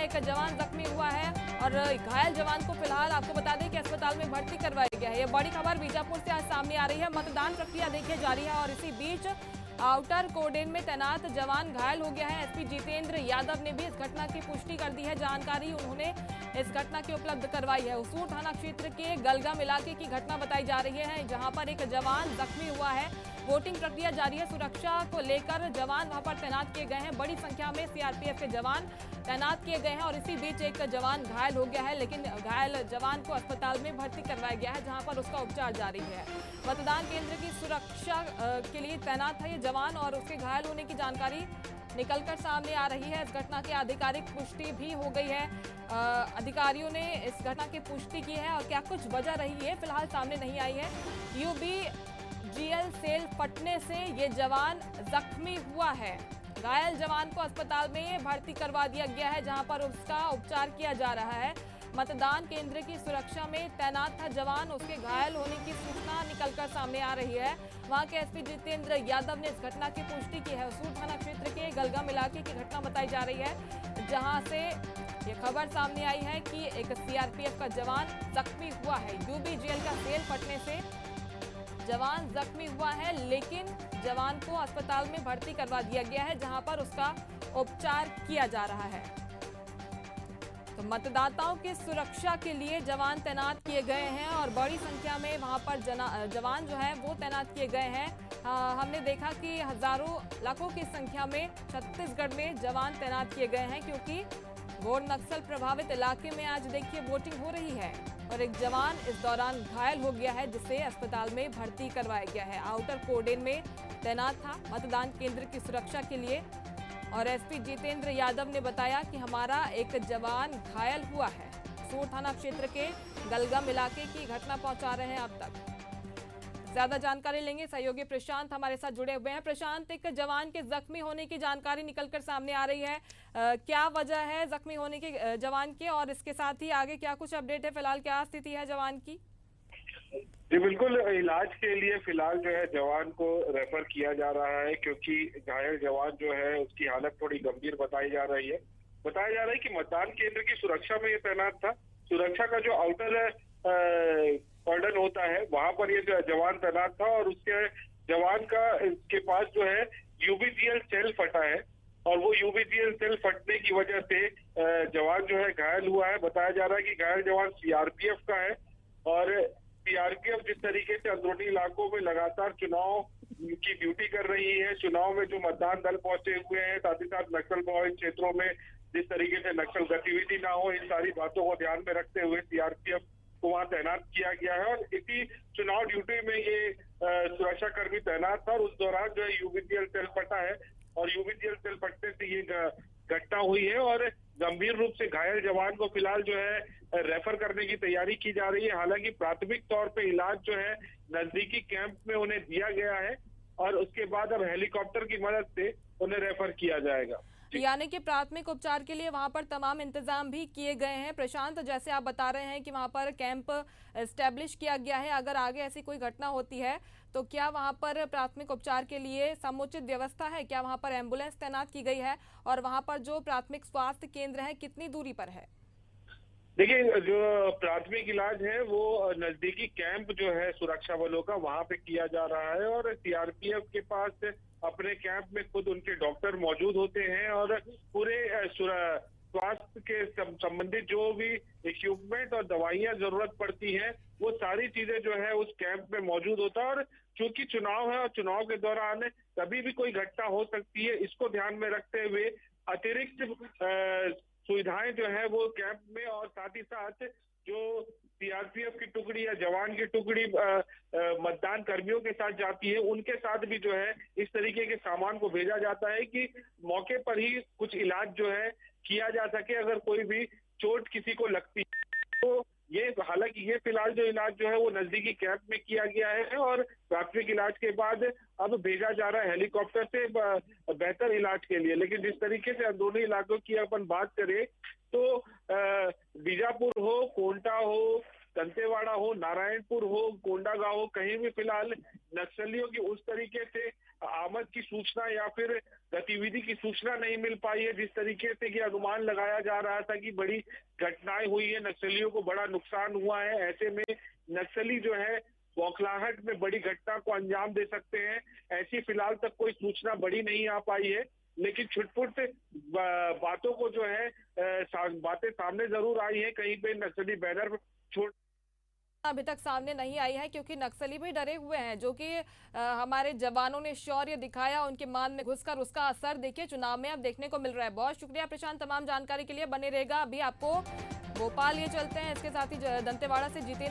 एक जवान जख्मी हुआ है और घायल जवान को फिलहाल आपको बता दें कि अस्पताल में भर्ती करवाया गया है। यह बड़ी खबर बीजापुर से आज सामने आ रही है। मतदान प्रक्रिया देखिए जारी है और इसी बीच आउटर कोडेन में तैनात जवान घायल हो गया है। एसपी जितेंद्र यादव ने भी इस घटना की पुष्टि कर दी है। जानकारी उन्होंने इस घटना की उपलब्ध करवाई है। उसूर थाना क्षेत्र के गलगम इलाके की घटना बताई जा रही है, जहां पर एक जवान जख्मी हुआ है। वोटिंग प्रक्रिया जारी है। सुरक्षा को लेकर जवान वहां पर तैनात किए गए हैं। बड़ी संख्या में सीआरपीएफ के जवान तैनात किए गए हैं और इसी बीच एक जवान घायल हो गया है, लेकिन घायल जवान को अस्पताल में भर्ती करवाया गया है, जहां पर उसका उपचार जारी है। मतदान केंद्र की सुरक्षा के लिए तैनात है ये जवान और उसके घायल होने की जानकारी निकलकर सामने आ रही है। इस घटना की आधिकारिक पुष्टि भी हो गई है। अधिकारियों ने इस घटना की पुष्टि की है और क्या कुछ वजह रही है फिलहाल सामने नहीं आई है। यूबीजीएल सेल फटने से ये जवान जख्मी हुआ है। घायल जवान को अस्पताल में भर्ती करवा दिया गया है, जहां पर उसका उपचार किया जा रहा है। मतदान केंद्र की सुरक्षा में तैनात था जवान, उसके घायल होने की सूचना निकलकर सामने आ रही है। वहां के एसपी जितेंद्र यादव ने इस घटना की पुष्टि की है। उसूर थाना क्षेत्र के गलगम इलाके की घटना बताई जा रही है, जहां से ये खबर सामने आई है कि एक सीआरपीएफ का जवान जख्मी हुआ है। यूबीजीएल का सेल फटने से जवान जख्मी हुआ है, लेकिन जवान को अस्पताल में भर्ती करवा दिया गया है, जहां पर उसका उपचार किया जा रहा है। तो मतदाताओं की सुरक्षा के लिए जवान तैनात किए गए हैं और बड़ी संख्या में वहां पर जवान जो है वो तैनात किए गए हैं। हमने देखा कि हजारों लाखों की संख्या में छत्तीसगढ़ में जवान तैनात किए गए हैं, क्योंकि घोर नक्सल प्रभावित इलाके में आज देखिए वोटिंग हो रही है और एक जवान इस दौरान घायल हो गया है, जिसे अस्पताल में भर्ती करवाया गया है। आउटर कोडेन में तैनात था मतदान केंद्र की सुरक्षा के लिए और एसपी जितेंद्र यादव ने बताया कि हमारा एक जवान घायल हुआ है। सूर थाना क्षेत्र के गलगम इलाके की घटना पहुंचा रहे हैं आप तक। ज्यादा जानकारी लेंगे, सहयोगी प्रशांत हमारे साथ जुड़े हुए हैं। प्रशांत, एक जवान के जख्मी होने की जानकारी निकलकर सामने आ रही है, क्या वजह है जख्मी होने के जवान के और इसके साथ ही आगे क्या कुछ अपडेट है, फिलहाल क्या स्थिति है जवान की? जी बिल्कुल, इलाज के लिए फिलहाल जो है जवान को रेफर किया जा रहा है, क्योंकि घायल जवान जो है उसकी हालत थोड़ी गंभीर बताई जा रही है। बताया जा रहा है कि मतदान केंद्र की सुरक्षा में ये तैनात था। सुरक्षा का जो आउटर कॉर्डन होता है वहां पर ये जवान तैनात था और उसके जवान का इसके पास जो है यूबीजीएल सेल फटा है और वो यूबीजीएल सेल फटने की वजह से जवान जो है घायल हुआ है। बताया जा रहा है कि घायल जवान सीआरपीएफ का है और सीआरपीएफ जिस तरीके से अंदरूनी इलाकों में लगातार चुनाव की ड्यूटी कर रही है, चुनाव में जो मतदान दल पहुंचे हुए हैं, साथ ही साथ नक्सल प्रभावित क्षेत्रों में जिस तरीके से नक्सल गतिविधि ना हो, इन सारी बातों को ध्यान में रखते हुए सीआरपीएफ को वहां तैनात किया गया है और इसी चुनाव ड्यूटी में ये सुरक्षा कर्मी तैनात था और उस दौरान जो है यूबीजीएल सेल फटा है और यूबीजीएल सेल फटने से ये घटना हुई है और गंभीर रूप से घायल जवान को फिलहाल जो है रेफर करने की तैयारी की जा रही है। हालांकि प्राथमिक तौर पे इलाज जो है नजदीकी कैंप में उन्हें दिया गया है और उसके बाद अब हेलीकॉप्टर की मदद से उन्हें रेफर किया जाएगा। यानी कि प्राथमिक उपचार के लिए वहां पर तमाम इंतजाम भी किए गए हैं। प्रशांत, जैसे आप बता रहे हैं कि वहां पर कैंप एस्टेब्लिश किया गया है, अगर आगे ऐसी कोई घटना होती है तो क्या वहां पर प्राथमिक उपचार के लिए समुचित व्यवस्था है? क्या वहां पर एम्बुलेंस तैनात की गई है और वहां पर जो प्राथमिक स्वास्थ्य केंद्र है कितनी दूरी पर है? देखिए, जो प्राथमिक इलाज है वो नजदीकी कैंप जो है सुरक्षा बलों का वहां पे किया जा रहा है और सीआरपीएफ के पास अपने कैंप में खुद उनके डॉक्टर मौजूद होते हैं और पूरे स्वास्थ्य के संबंधित जो भी इक्विपमेंट और दवाइयां जरूरत पड़ती हैं वो सारी चीजें जो है उस कैंप में मौजूद होता है। और चूंकि चुनाव है और चुनाव के दौरान कभी भी कोई घटना हो सकती है, इसको ध्यान में रखते हुए अतिरिक्त सुविधाएं जो है वो कैंप में और साथ ही साथ जो सीआरपीएफ की टुकड़ी या जवान की टुकड़ी मतदान कर्मियों के साथ जाती है, उनके साथ भी जो है इस तरीके के सामान को भेजा जाता है कि मौके पर ही कुछ इलाज जो है किया जा सके अगर कोई भी चोट किसी को लगती है। तो ये हालांकि ये फिलहाल जो इलाज जो है वो नजदीकी कैंप में किया गया है और प्राथमिक इलाज के बाद अब भेजा जा रहा है हेलीकॉप्टर से बेहतर इलाज के लिए। लेकिन जिस तरीके से अंदरूनी इलाकों की अपन बात करें तो बीजापुर हो, कोंटा हो, दंतेवाड़ा हो, नारायणपुर हो, कोंडागांव हो, कहीं भी फिलहाल नक्सलियों की उस तरीके से आमद की सूचना या फिर गतिविधि की सूचना नहीं मिल पाई है। जिस तरीके से कि अनुमान लगाया जा रहा था कि बड़ी घटनाएं हुई है, नक्सलियों को बड़ा नुकसान हुआ है, ऐसे में नक्सली जो है बौखलाहट में बड़ी घटना को अंजाम दे सकते हैं। ऐसी फिलहाल तक कोई सूचना बड़ी नहीं आ पाई है, लेकिन छुटपुट बातों को जो है बातें सामने जरूर आई है। कहीं पे नक्सली बैनर छोड़ अभी तक सामने नहीं आई है क्योंकि नक्सली भी डरे हुए हैं, जो कि हमारे जवानों ने शौर्य दिखाया, उनके मान में घुसकर उसका असर देखिए चुनाव में अब देखने को मिल रहा है। बहुत शुक्रिया प्रशांत, तमाम जानकारी के लिए बने रहेगा। अभी आपको भोपाल ये चलते हैं, इसके साथ ही दंतेवाड़ा से जीते